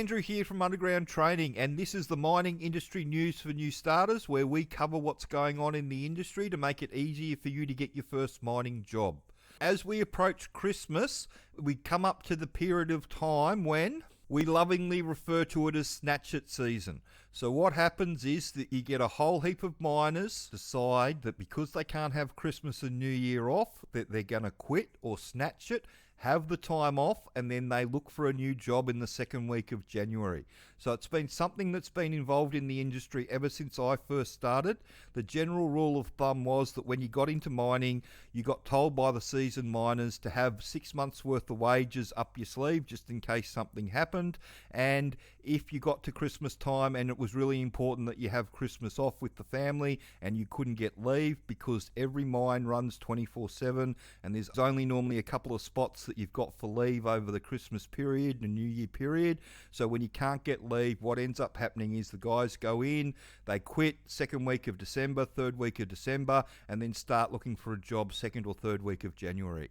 Andrew here from Underground Training, and this is the mining industry news for new starters, where we cover what's going on in the industry to make it easier for you to get your first mining job. As we approach Christmas, we come up to the period of time when we lovingly refer to it as snatch it season. So what happens is that you get a whole heap of miners decide that because they can't have Christmas and New Year off, that they're going to quit or snatch it, have the time off, and then they look for a new job in the second week of January. So it's been something that's been involved in the industry ever since I first started. The general rule of thumb was that when you got into mining, you got told by the seasoned miners to have 6 months worth of wages up your sleeve just in case something happened. And if you got to Christmas time and it was really important that you have Christmas off with the family and you couldn't get leave because every mine runs 24/7 and there's only normally a couple of spots that you've got for leave over the Christmas period and New Year period. So when you can't get leave, what ends up happening is the guys go in, they quit second week of December, third week of December, and then start looking for a job second or third week of January.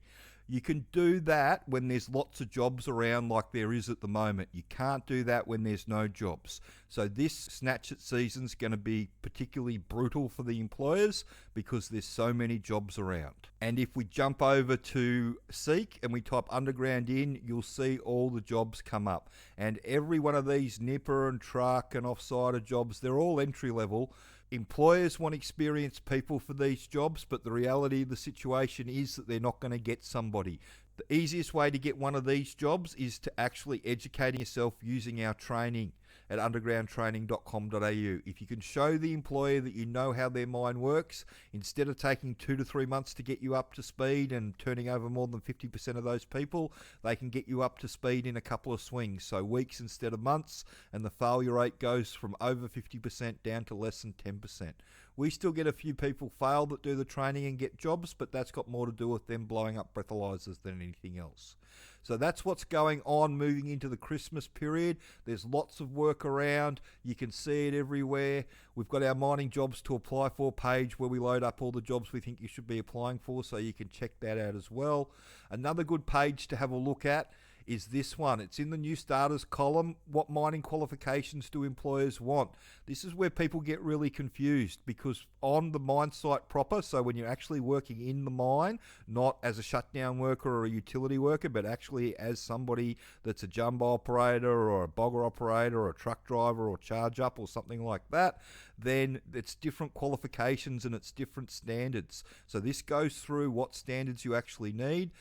You can do that when there's lots of jobs around like there is at the moment. You can't do that when there's no jobs. So this snatch it season's going to be particularly brutal for the employers because there's so many jobs around. And if we jump over to Seek and we type underground in, you'll see all the jobs come up. And every one of these nipper and truck and off-sider jobs, they're all entry level. Employers want experienced people for these jobs, but the reality of the situation is that they're not going to get somebody. The easiest way to get one of these jobs is to actually educate yourself using our training at undergroundtraining.com.au. If you can show the employer that you know how their mine works, instead of taking 2 to 3 months to get you up to speed and turning over more than 50% of those people, they can get you up to speed in a couple of swings, so weeks instead of months, and the failure rate goes from over 50% down to less than 10%. We still get a few people fail that do the training and get jobs, but that's got more to do with them blowing up breathalyzers than anything else. So that's what's going on moving into the Christmas period. There's lots of work around. You can see it everywhere. We've got our mining jobs to apply for page where we load up all the jobs we think you should be applying for, so you can check that out as well. Another good page to have a look at is this one. It's in the new starters column. What mining qualifications do employers want? This is where people get really confused because on the mine site proper, so when you're actually working in the mine, not as a shutdown worker or a utility worker, but actually as somebody that's a jumbo operator or a bogger operator or a truck driver or charge up or something like that, then it's different qualifications and it's different standards. So this goes through what standards you actually need,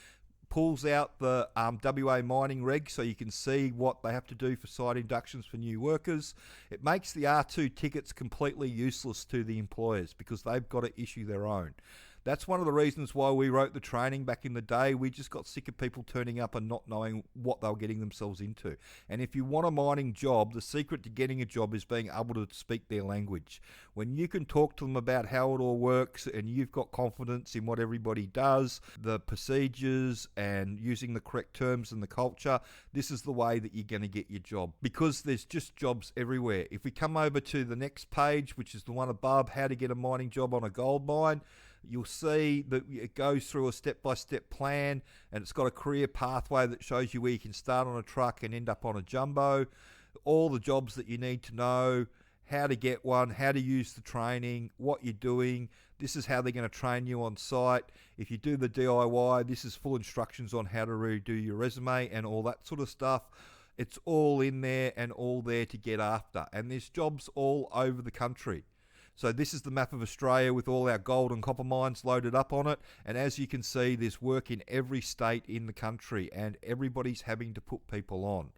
pulls out the WA mining reg so you can see what they have to do for site inductions for new workers. It makes the R2 tickets completely useless to the employers because they've got to issue their own. That's one of the reasons why we wrote the training back in the day. We just got sick of people turning up and not knowing what they were getting themselves into. And if you want a mining job, the secret to getting a job is being able to speak their language. When you can talk to them about how it all works and you've got confidence in what everybody does, the procedures and using the correct terms and the culture, this is the way that you're going to get your job because there's just jobs everywhere. If we come over to the next page, which is the one above, how to get a mining job on a gold mine, you'll see that it goes through a step-by-step plan and it's got a career pathway that shows you where you can start on a truck and end up on a jumbo, all the jobs that you need to know, how to get one, how to use the training, what you're doing. This is how they're going to train you on site. If you do the DIY, this is full instructions on how to redo your resume and all that sort of stuff. It's all in there and all there to get after. And there's jobs all over the country. So this is the map of Australia with all our gold and copper mines loaded up on it. And as you can see, there's work in every state in the country and everybody's having to put people on.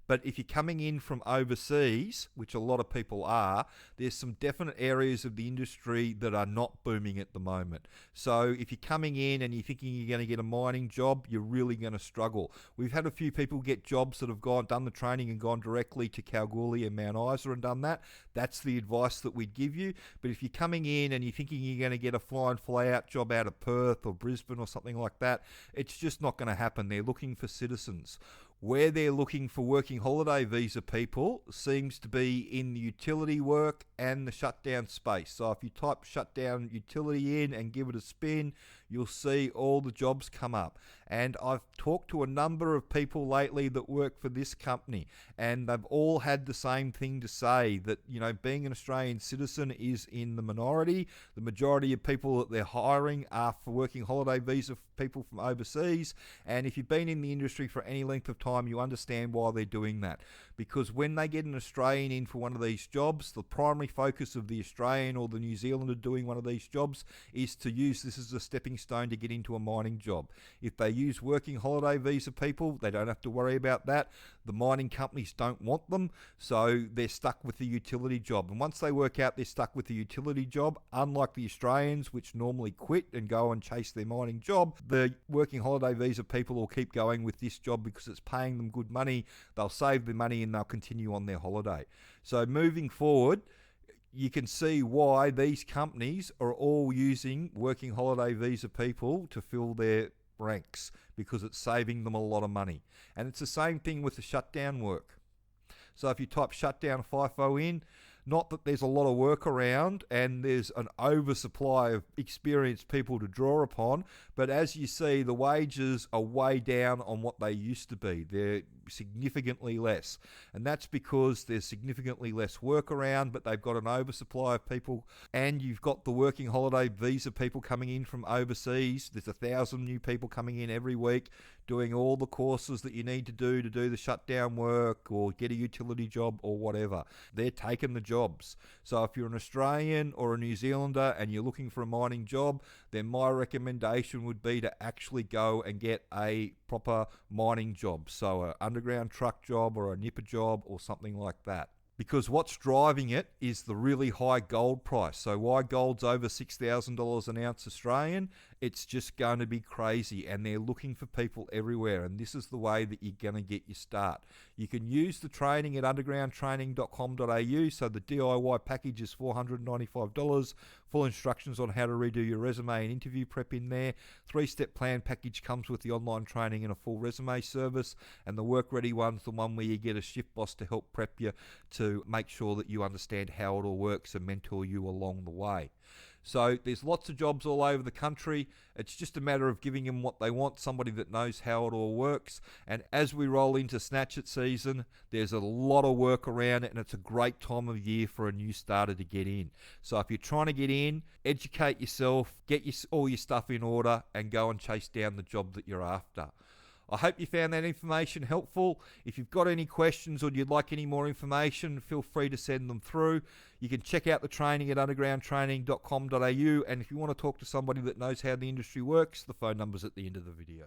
But if you're coming in from overseas, which a lot of people are, there's some definite areas of the industry that are not booming at the moment. So if you're coming in and you're thinking you're going to get a mining job, you're really going to struggle. We've had a few people get jobs that have done the training and gone directly to Kalgoorlie and Mount Isa and done that. That's the advice that we'd give you. But if you're coming in and you're thinking you're going to get a fly and fly out job out of Perth or Brisbane or something like that, it's just not going to happen. They're looking for citizens. Where they're looking for working holiday visa people seems to be in the utility work and the shutdown space. So if you type shutdown utility in and give it a spin, you'll see all the jobs come up. And I've talked to a number of people lately that work for this company, and they've all had the same thing to say, that, you know, being an Australian citizen is in the minority. The majority of people that they're hiring are for working holiday visa people from overseas. And if you've been in the industry for any length of time, you understand why they're doing that. Because when they get an Australian in for one of these jobs, the primary focus of the Australian or the New Zealander doing one of these jobs is to use this as a stepping stone to get into a mining job. If they use working holiday visa people, they don't have to worry about that. The mining companies don't want them, so they're stuck with the utility job. And once they work out they're stuck with the utility job, unlike the Australians, which normally quit and go and chase their mining job, the working holiday visa people will keep going with this job because it's paying them good money. They'll save their money and they'll continue on their holiday. So moving forward, you can see why these companies are all using working holiday visa people to fill their ranks, because it's saving them a lot of money. And it's the same thing with the shutdown work. So if you type shutdown FIFO in, not that there's a lot of work around and there's an oversupply of experienced people to draw upon, but as you see, the wages are way down on what they used to be. They're significantly less. And that's because there's significantly less work around, but they've got an oversupply of people, and you've got the working holiday visa people coming in from overseas. There's 1,000 new people coming in every week doing all the courses that you need to do the shutdown work or get a utility job or whatever. They're taking the jobs. So if you're an Australian or a New Zealander and you're looking for a mining job, then my recommendation would be to actually go and get a proper mining job. So an underground truck job or a nipper job or something like that. Because what's driving it is the really high gold price. So why gold's over $6,000 an ounce Australian, it's just going to be crazy, and they're looking for people everywhere, and this is the way that you're going to get your start. You can use the training at undergroundtraining.com.au. So the DIY package is $495. Full instructions on how to redo your resume and interview prep in there. 3-step plan package comes with the online training and a full resume service, and the work ready one's the one where you get a shift boss to help prep you to make sure that you understand how it all works and mentor you along the way. So there's lots of jobs all over the country. It's just a matter of giving them what they want, somebody that knows how it all works. And as we roll into Snatch It season, there's a lot of work around it, and it's a great time of year for a new starter to get in. So if you're trying to get in, educate yourself, get all your stuff in order, and go and chase down the job that you're after. I hope you found that information helpful. If you've got any questions or you'd like any more information, feel free to send them through. You can check out the training at undergroundtraining.com.au, and if you want to talk to somebody that knows how the industry works, the phone number's at the end of the video.